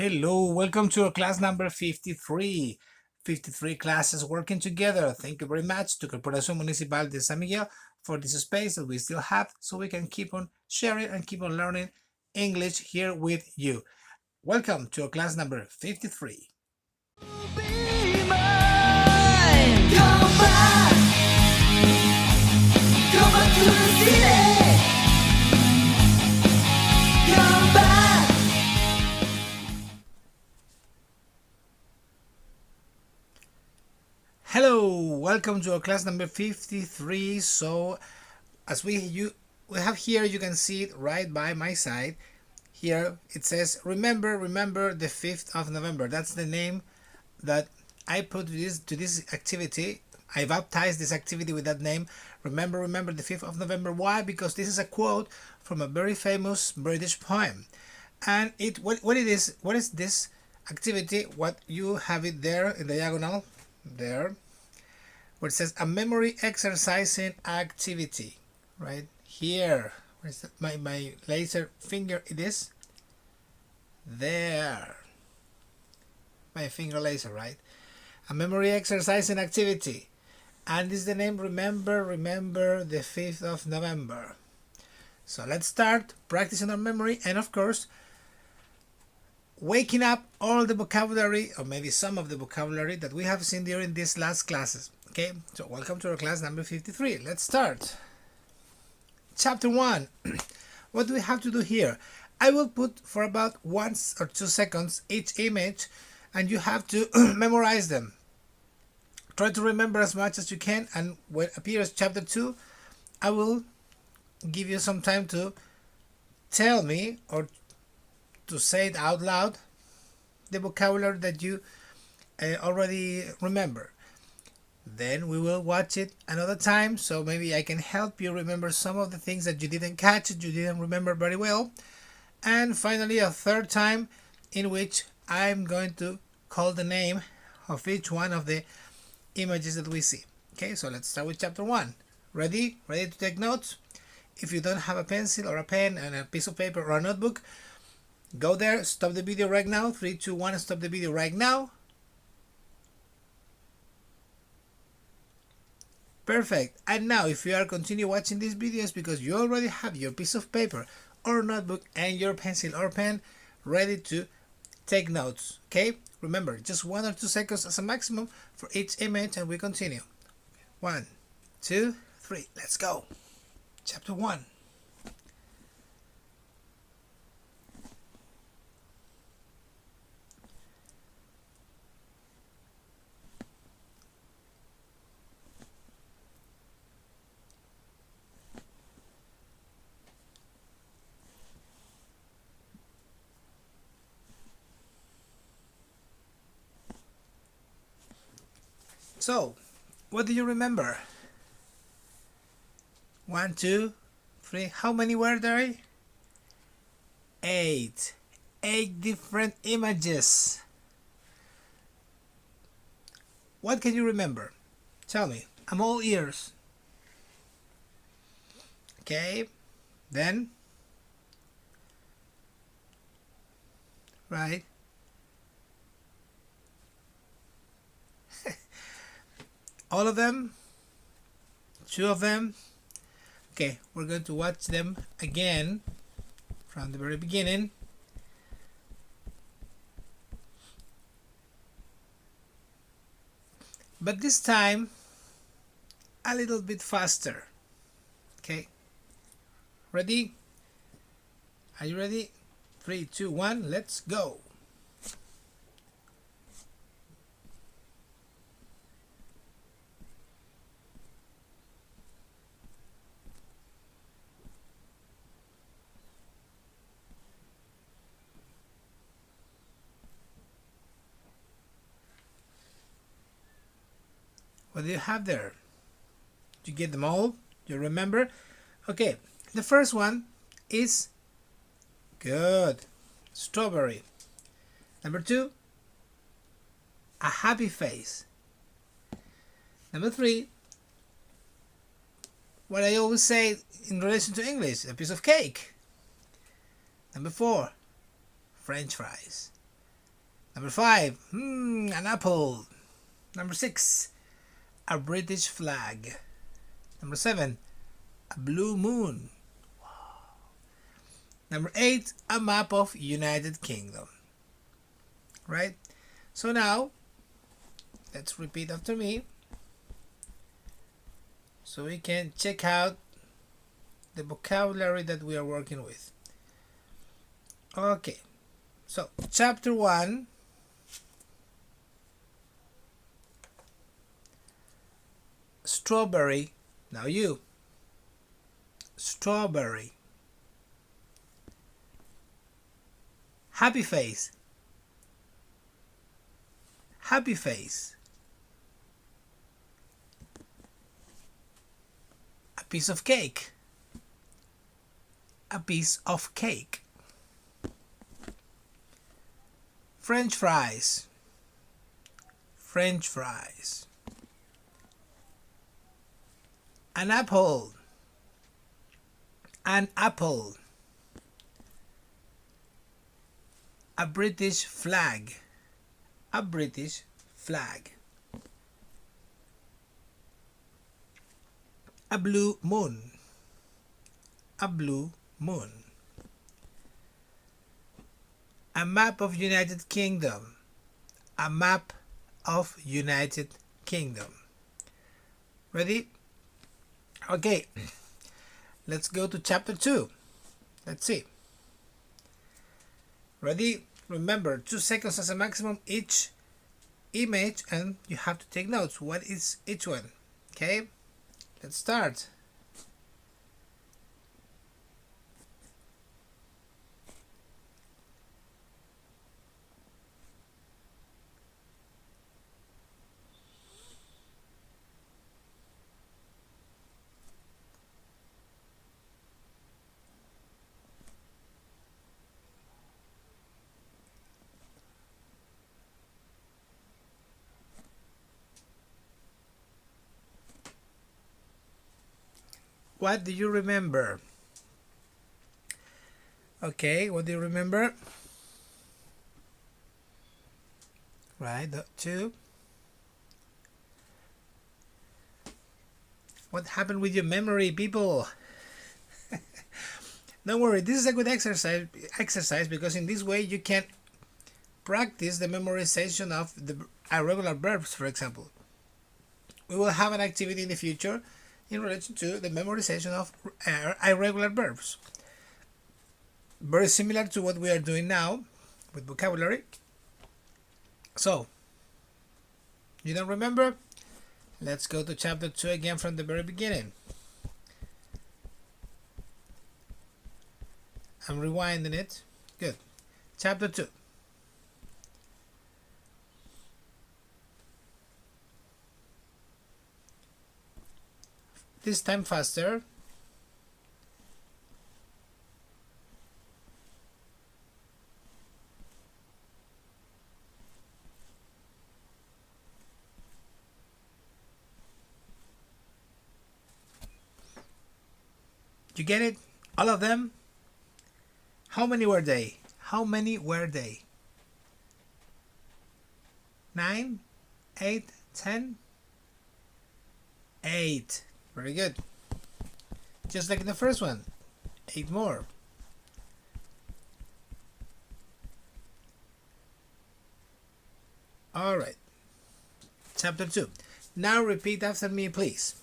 Hello, welcome to our class number 53. 53 classes working together. Thank you very much to Corporación Municipal de San Miguel for this space that we still have so we can keep on sharing and keep on learning English here with you. Welcome to our class number 53. Be mine. Come back to the city. Come back. Hello, welcome to our class number 53. So as we have here, you can see it right by my side. Here it says remember the 5th of November. That's the name that I put to this activity. I baptized this activity with that name. Remember the 5th of November. Why? Because this is a quote from a very famous British poem. And what is this activity? What you have it there in diagonal there, where it says a memory exercising activity, right here. Where's my laser finger? It is there. My finger laser, right? A memory exercising activity. And this is the name remember the 5th of November. So let's start practicing our memory and of course waking up all the vocabulary, or maybe some of the vocabulary that we have seen during these last classes. Okay, so welcome to our class number 53. Let's start. Chapter 1. What do we have to do here? I will put for about 1 or 2 seconds each image and you have to memorize them. Try to remember as much as you can, and when appears chapter 2, I will give you some time to tell me or to say it out loud, the vocabulary that you already remember. Then we will watch it another time, so maybe I can help you remember some of the things that you didn't catch, you didn't remember very well. And finally a third time in which I'm going to call the name of each one of the images that we see. Okay, so let's start with chapter 1. Ready to take notes? If you don't have a pencil or a pen and a piece of paper or a notebook, go there, stop the video right now. 3, 2, 1, stop the video right now. Perfect. And now if you are continue watching these videos because you already have your piece of paper or notebook and your pencil or pen ready to take notes. Okay, remember just 1 or 2 seconds as a maximum for each image and we continue. 1, 2, 3, let's go. Chapter 1. So, what do you remember? 1, 2, 3. How many were there? 8. 8 different images. What can you remember? Tell me. I'm all ears. Okay. Then. Right. All of them? 2 of them? Okay, we're going to watch them again from the very beginning. But this time, a little bit faster. Okay, ready? Are you ready? 3, 2, 1, let's go. What do you have there? Did you get them all? Do you remember? Okay, the first one is good. Strawberry. Number 2, a happy face. Number 3, what I always say in relation to English, a piece of cake. Number 4, French fries. Number 5, an apple. Number 6, a British flag. Number 7, a blue moon. Number 8, a map of United Kingdom. Right? So now, let's repeat after me so we can check out the vocabulary that we are working with. Okay, so chapter 1, strawberry. Now you. Strawberry. Happy face. Happy face. A piece of cake. A piece of cake. French fries. French fries. An apple. An apple. A British flag. A British flag. A blue moon. A blue moon. A map of United Kingdom. A map of United Kingdom. Ready? Okay. Let's go to chapter 2. Let's see. Ready? Remember, 2 seconds as a maximum each image, and you have to take notes. What is each one? Okay? Let's start. What do you remember? Okay, what do you remember? Right, the 2. What happened with your memory, people? Don't worry, this is a good exercise because in this way you can practice the memorization of the irregular verbs, for example. We will have an activity in the future in relation to the memorization of irregular verbs. Very similar to what we are doing now with vocabulary. So, you don't remember? Let's go to chapter 2 again from the very beginning. I'm rewinding it. Good. Chapter 2. This time faster. You get it? All of them? How many were they? How many were they? 9, 8, 10? 8. Very good. Just like in the first one. 8 more. Alright. Chapter 2. Now repeat after me, please.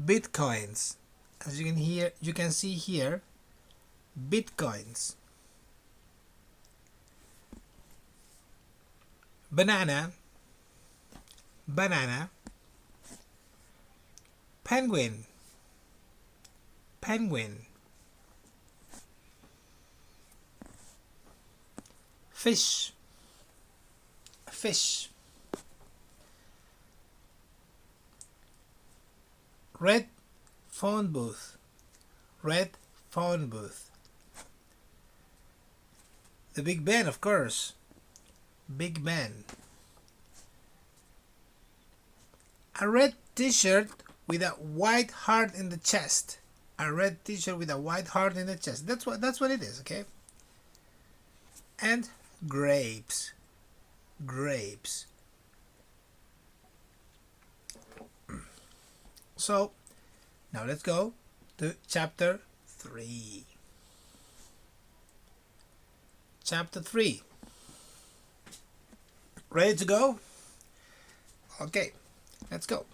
Bitcoins. As you can see here, bitcoins. Banana. Banana. Penguin. Penguin. Fish. Fish. Red phone booth. Red phone booth. The Big Ben, of course. Big Ben. A red t-shirt with a white heart in the chest. A red t-shirt with a white heart in the chest. That's what it is, okay? and grapes. Grapes. So now let's go to chapter 3. Chapter 3. Ready to go? Okay, let's go.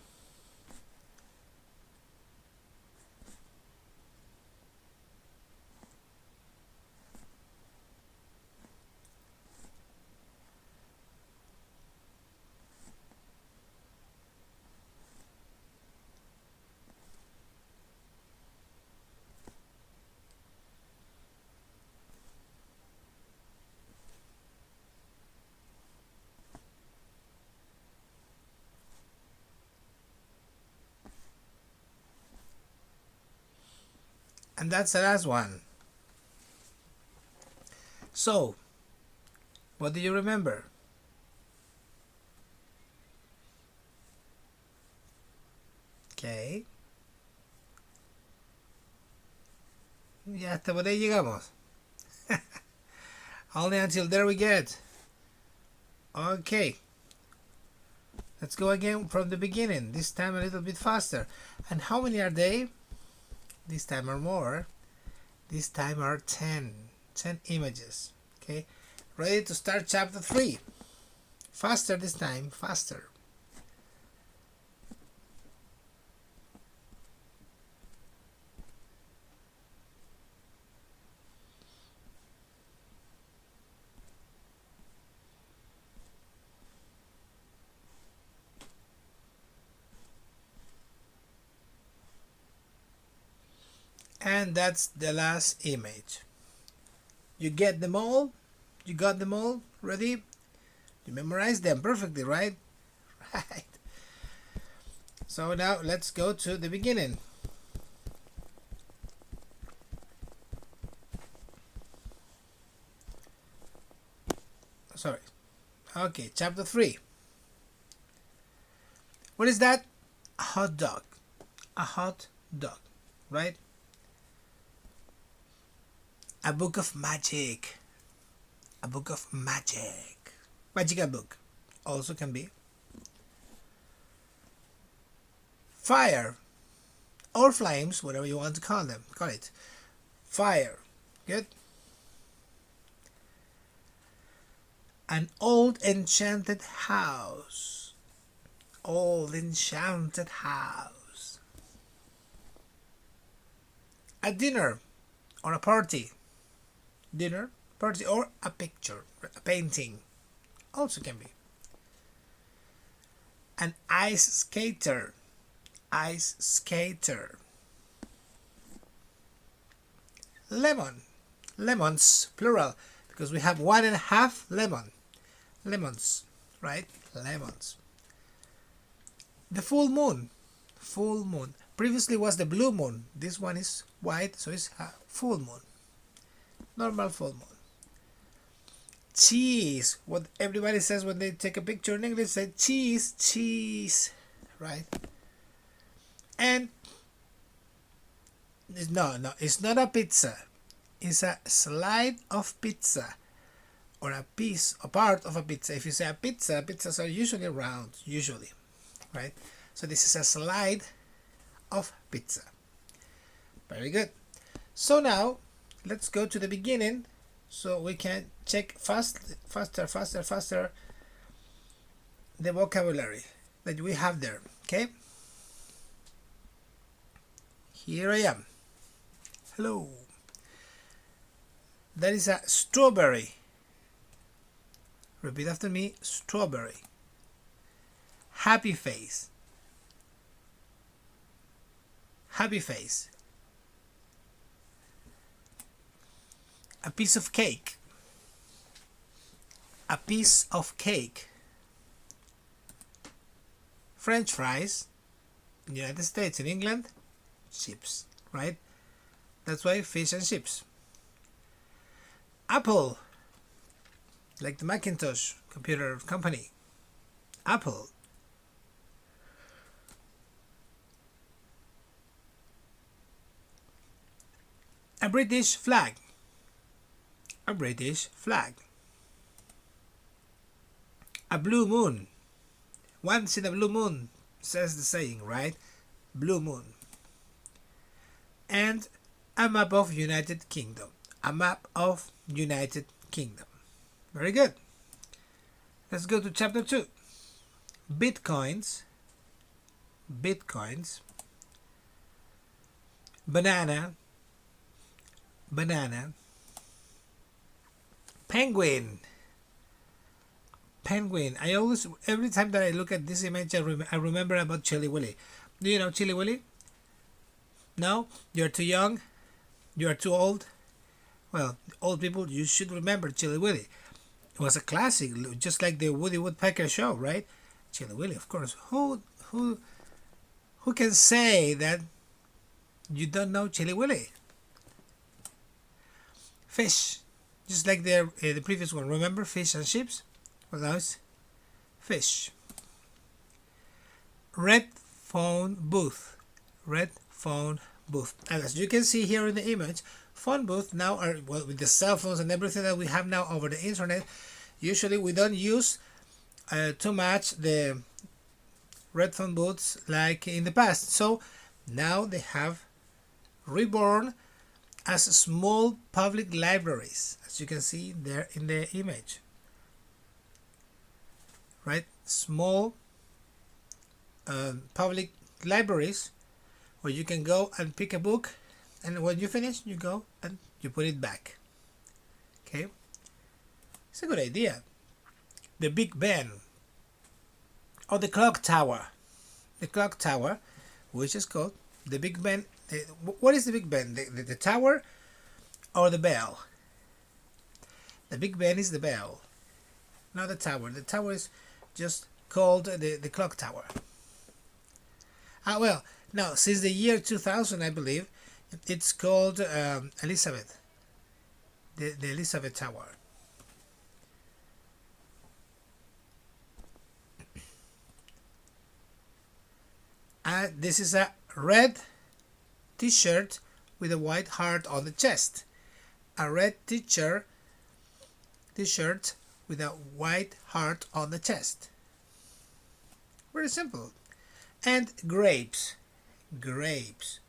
And that's the last one. So, what do you remember? Okay. Ya hasta por ahí llegamos. Only until there we get. Okay. Let's go again from the beginning. This time a little bit faster. And how many are they? This time are more. This time are 10. 10 images. Okay. Ready to start chapter 3. Faster this time. Faster. And that's the last image. You get them all? You got them all ready? You memorized them perfectly, right? Right. So now let's go to the beginning. Sorry. Okay, chapter 3. What is that? A hot dog. A hot dog, right? A book of magic. A book of magic. Magical book. Also can be. Fire. Or flames, whatever you want to call them. Call it. Fire. Good. An old enchanted house. Old enchanted house. A dinner or a party. Dinner, party, or a picture, a painting. Also can be. An ice skater. Ice skater. Lemon. Lemons, plural, because we have 1.5 lemon. Lemons, right? Lemons. The full moon. Full moon. Previously was the blue moon. This one is white, so it's a full moon. Normal full moon. Cheese. What everybody says when they take a picture in English, say cheese, cheese, right? And no, it's not a pizza. It's a slide of pizza, or a piece, a part of a pizza. If you say a pizza, pizzas are usually round, usually, right? So this is a slide of pizza. Very good. So now let's go to the beginning so we can check faster the vocabulary that we have there. Okay, here I am. Hello. That is a strawberry. Repeat after me. Strawberry. Happy face. Happy face. A piece of cake. A piece of cake. French fries. In the United States, in England, chips, right? That's why fish and chips. Apple. Like the Macintosh computer company. Apple. A British flag. A British flag. A blue moon. Once in a blue moon, says the saying, right? Blue moon. And a map of United Kingdom. A map of United Kingdom. Very good. Let's go to chapter 2. Bitcoins. Bitcoins. Banana. Banana. Penguin. Penguin. I always, every time that I look at this image, I remember about Chilly Willy. Do you know Chilly Willy? No? You're too young? You're too old? Well, old people, you should remember Chilly Willy. It was a classic, just like the Woody Woodpecker show, right? Chilly Willy, of course. Who can say that you don't know Chilly Willy? Fish, just like the previous one. Remember fish and chips? Well, now it's fish. Red phone booth. Red phone booth. And as you can see here in the image, phone booth now are, well, with the cell phones and everything that we have now over the internet, usually we don't use too much the red phone booths like in the past. So now they have reborn as small public libraries, as you can see there in the image. Right? Small public libraries where you can go and pick a book, and when you finish, you go and you put it back. Okay? It's a good idea. The Big Ben, or the clock tower. The clock tower, which is called the Big Ben. What is the Big Ben? The tower or the bell? The Big Ben is the bell, not the tower. The tower is just called the clock tower. Well, now since the year 2000, I believe, it's called Elizabeth, the Elizabeth Tower. This is a red t-shirt with a white heart on the chest. A red t-shirt with a white heart on the chest. Very simple. And grapes. Grapes.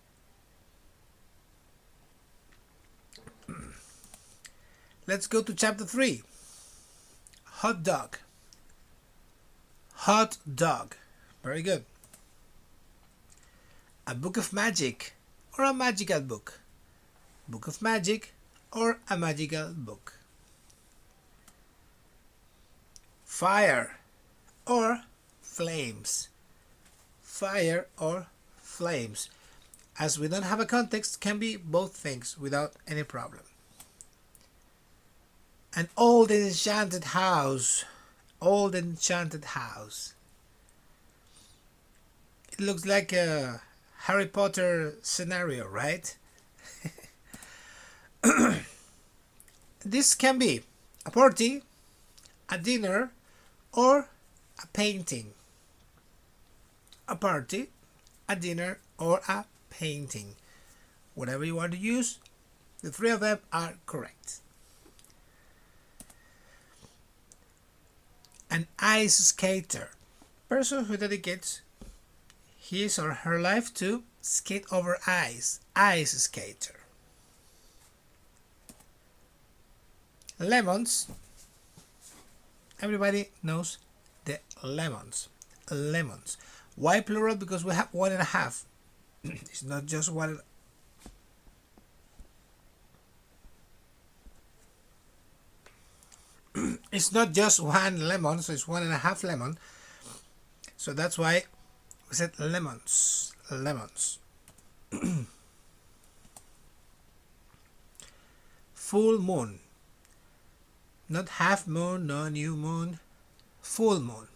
Let's go to chapter 3. Hot dog. Hot dog. Very good. A book of magic or a magical book. Book of magic or a magical book. Fire or flames. Fire or flames. As we don't have a context, can be both things without any problem. An old enchanted house. Old enchanted house. It looks like a Harry Potter scenario, right? This can be a party, a dinner, or a painting. A party, a dinner, or a painting. Whatever you want to use, the three of them are correct. An ice skater. Person who dedicates his or her life to skate over ice. Ice skater. Lemons. Everybody knows the lemons. Lemons. Why plural? Because we have 1.5. It's not just one. It's not just one lemon, so it's 1.5 lemon. So that's why we said lemons. Lemons. Full moon. Not half moon, no new moon. Full moon.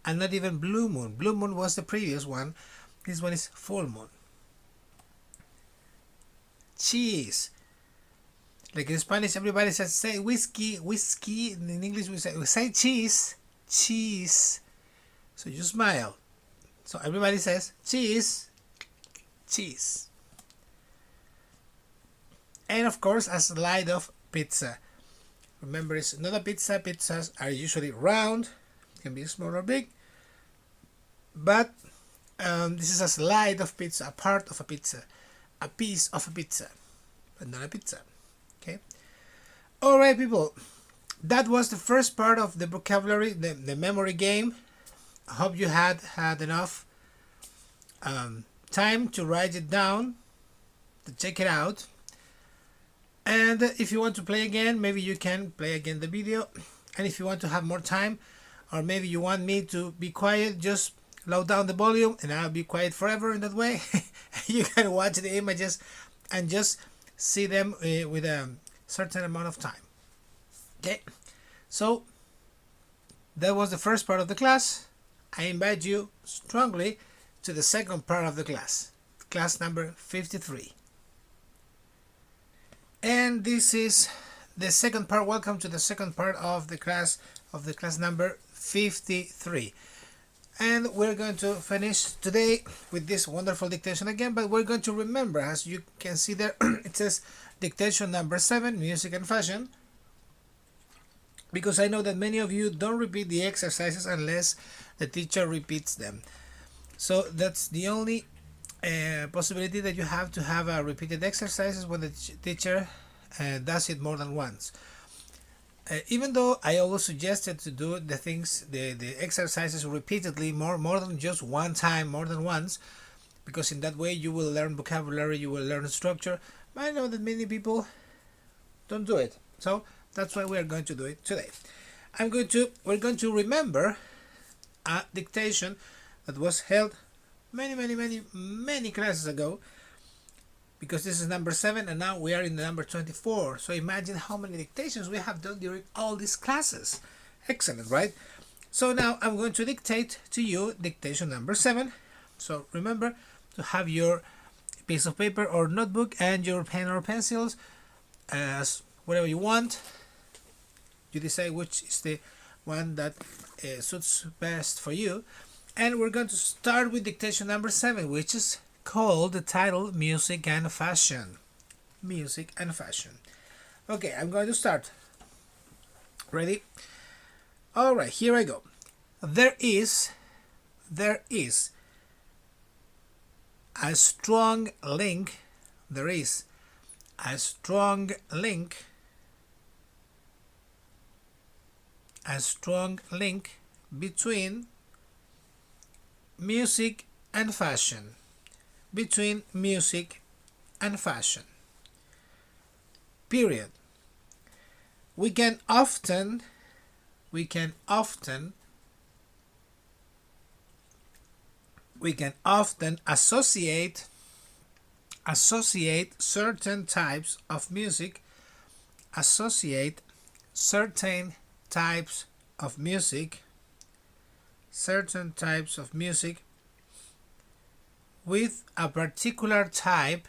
And not even blue moon. Blue moon was the previous one. This one is full moon. Cheese. Like in Spanish, everybody says say whiskey, whiskey. In English, we say cheese, cheese. So you smile. So everybody says cheese, cheese. And of course, a slide of pizza. Remember, it's not a pizza. Pizzas are usually round. can be small or big, but this is a slide of pizza, a part of a pizza, a piece of a pizza, but not a pizza. Okay. All right, people. That was the first part of the vocabulary, the memory game. I hope you had enough time to write it down, to check it out. And if you want to play again, maybe you can play again the video. And if you want to have more time, or maybe you want me to be quiet, just lower down the volume and I'll be quiet forever in that way. You can watch the images and just see them with a certain amount of time. Okay, so that was the first part of the class. I invite you strongly to the second part of the class, class number 53. And this is the second part. Welcome to the second part of the class number 53. And we're going to finish today with this wonderful dictation again, but we're going to remember, as you can see there, it says dictation number 7, music and fashion, because I know that many of you don't repeat the exercises unless the teacher repeats them. So that's the only possibility that you have to have repeated exercises when the teacher does it more than once. Even though I always suggested to do the exercises repeatedly, more than just one time, more than once, because in that way you will learn vocabulary, you will learn structure. But I know that many people don't do it, so that's why we are going to do it today. We're going to remember a dictation that was held many classes ago, because this is number 7 and now we are in the number 24. So imagine how many dictations we have done during all these classes. Excellent, right? So now I'm going to dictate to you dictation number 7. So remember to have your piece of paper or notebook and your pen or pencils, as whatever you want. You decide which is the one that suits best for you. And we're going to start with dictation number 7, which is called the title Music and Fashion. Music and Fashion. Okay, I'm going to start. Ready? All right, here I go. There is a strong link. There is a strong link. A strong link between music and fashion. Between music and fashion. Period. We can often associate certain types of music, with a particular type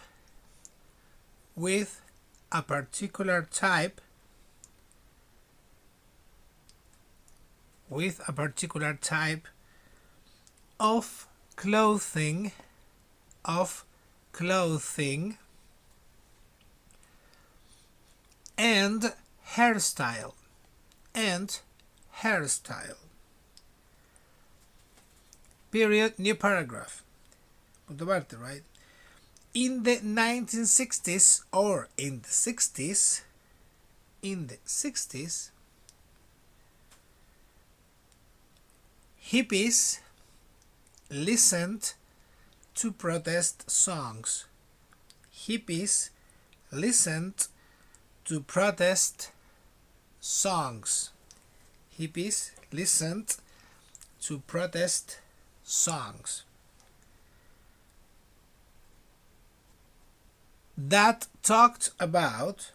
of clothing and hairstyle. Period. New paragraph. Punto aparte, right? In the 1960s or in the 60s, hippies listened to protest songs. Hippies listened to protest songs. Hippies listened to protest songs. That talked about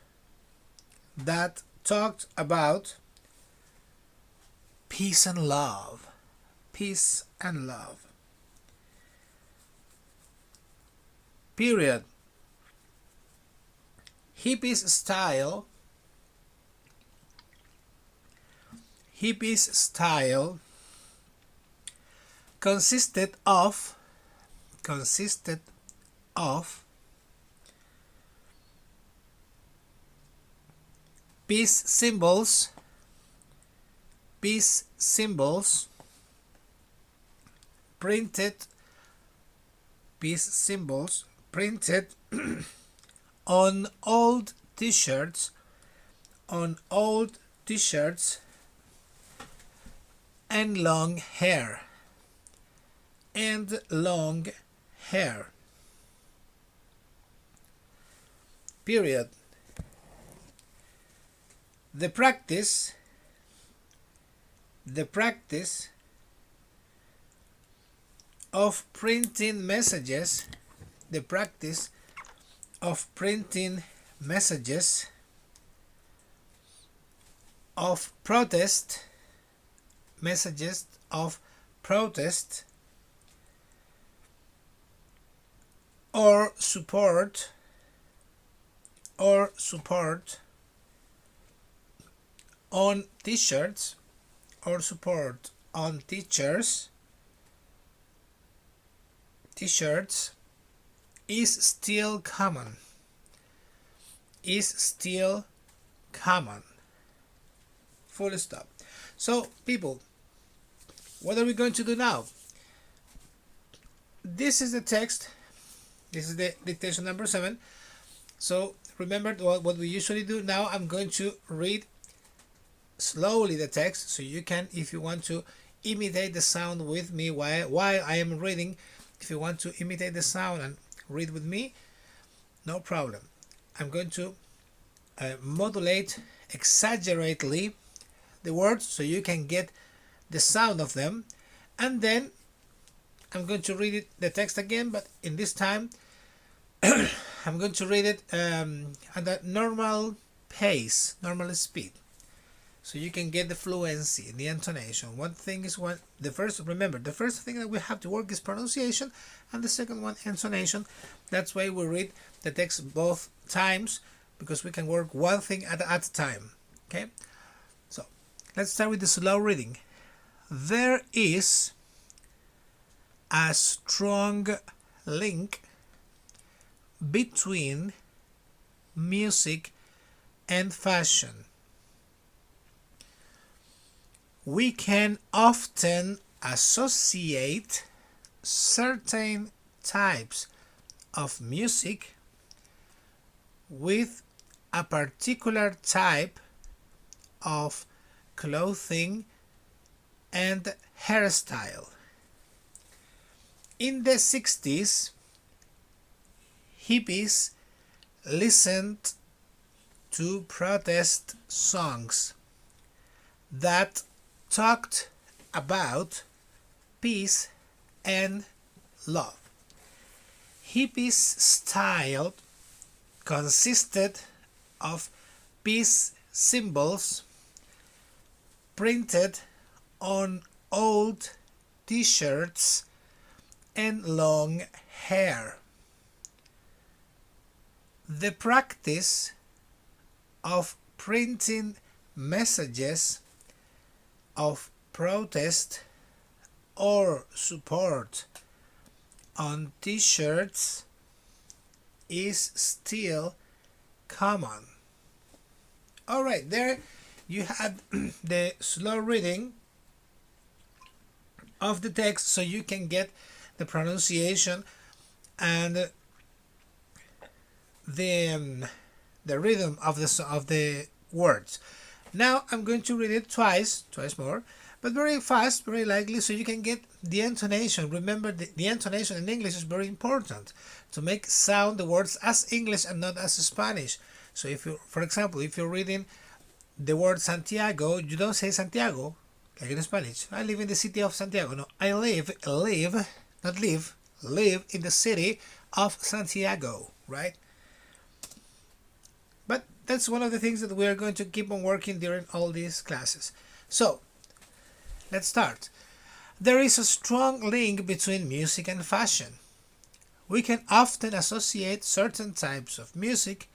peace and love. Peace and love. Period. Hippies style consisted of peace symbols printed peace symbols printed on old t-shirts and long hair period. The practice of printing messages of protest or support on t-shirts is still common. Full stop. So people, what are we going to do now? This is the text. This is the dictation number 7. So remember what we usually do. Now I'm going to read slowly the text, so you can, if you want to imitate the sound with me while I am reading, if you want to imitate the sound and read with me, no problem. I'm going to modulate exaggerately the words so you can get the sound of them, and then I'm going to read the text again, but in this time I'm going to read it at a normal pace, normal speed, so you can get the fluency, the intonation. One thing is the first thing that we have to work is pronunciation, and the second one intonation. That's why we read the text both times, because we can work one thing at a time. Okay, so let's start with the slow reading. There is a strong link between music and fashion. We can often associate certain types of music with a particular type of clothing and hairstyle. In the 60s, hippies listened to protest songs that talked about peace and love. Hippies' style consisted of peace symbols printed on old t-shirts and long hair. The practice of printing messages of protest or support on t-shirts is still common. All right, there you had the slow reading of the text, so you can get the pronunciation and the rhythm of the words. Now I'm going to read it twice more, but very fast, very likely, so you can get the intonation. Remember, the intonation in English is very important to make sound the words as English and not as Spanish. So if you, for example, if you're reading the word Santiago, you don't say Santiago like in Spanish. I live in the city of Santiago. No, I live in the city of Santiago, right? But that's one of the things that we are going to keep on working during all these classes. So let's start. There is a strong link between music and fashion. We can often associate certain types of music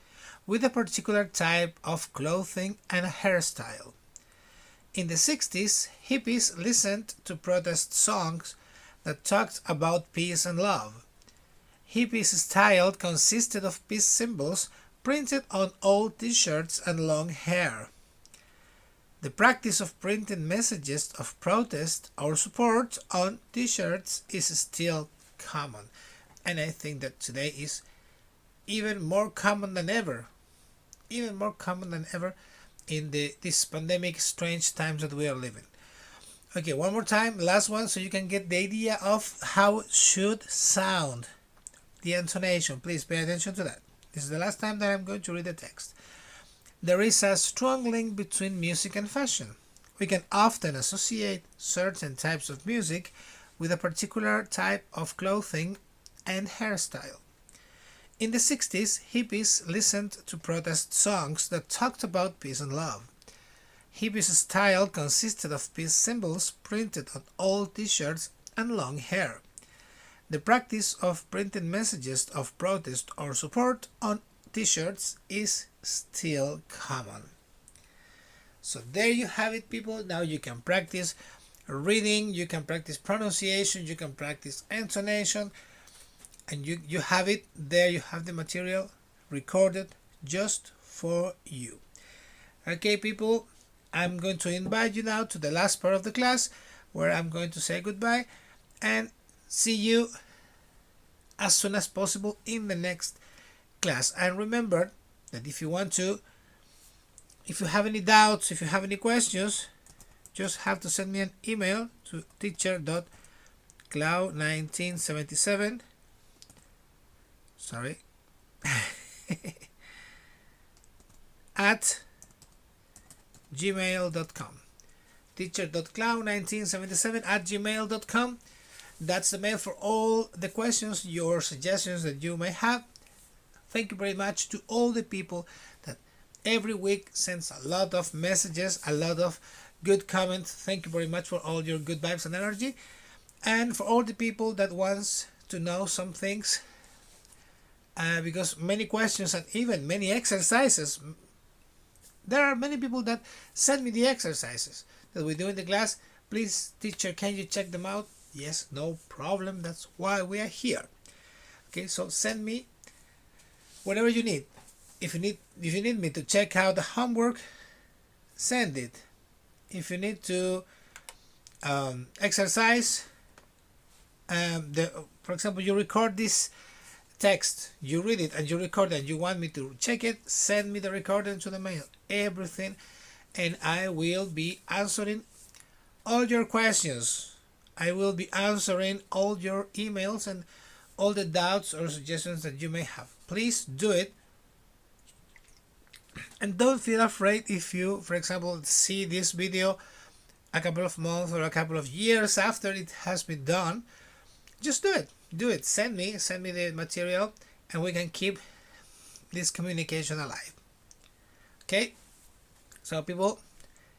with a particular type of clothing and hairstyle. In the 60s, hippies listened to protest songs that talked about peace and love. Hippies' style consisted of peace symbols printed on old t-shirts and long hair. The practice of printing messages of protest or support on t-shirts is still common, and I think that today is even more common than ever in this pandemic strange times that we are living. Okay, one more time, last one, so you can get the idea of how it should sound. The intonation, please pay attention to that. This is the last time that I'm going to read the text. There is a strong link between music and fashion. We can often associate certain types of music with a particular type of clothing and hairstyle. In the 60s, hippies listened to protest songs that talked about peace and love. Hippies' style consisted of peace symbols printed on old t-shirts and long hair. The practice of printing messages of protest or support on t-shirts is still common. So there you have it, people. Now you can practice reading, you can practice pronunciation, you can practice intonation, and you have it there. You have the material recorded just for you. Okay, people, I'm going to invite you now to the last part of the class where I'm going to say goodbye and see you as soon as possible in the next class. And remember that if you have any doubts, if you have any questions, just have to send me an email to teacher.cloud1977 at gmail.com. teacher.cloud1977 at gmail.com. That's the mail for all the questions, your suggestions that you may have. Thank you very much to all the people that every week sends a lot of messages, a lot of good comments. Thank you very much for all your good vibes and energy. And for all the people that wants to know some things, because many questions and even many exercises, there are many people that send me the exercises that we do in the class. Please, teacher, can you check them out? Yes, no problem. That's why we are here. Okay, so send me whatever you need. If you need me to check out the homework, send it. If you need to exercise, for example, you record this text, you read it and you record it and you want me to check it, send me the recording to the mail, everything, and I will be answering all your questions. I will be answering all your emails and all the doubts or suggestions that you may have. Please do it. And don't feel afraid if you, for example, see this video a couple of months or a couple of years after it has been done. Just do it. Do it. Send me the material and we can keep this communication alive. Okay? So people,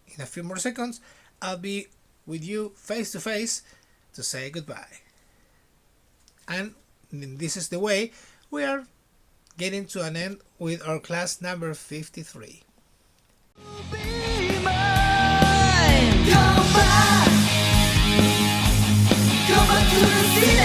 in a few more seconds, I'll be with you face to face to say goodbye. And this is the way we are getting to an end with our class number 53. Be mine. Come back to the city.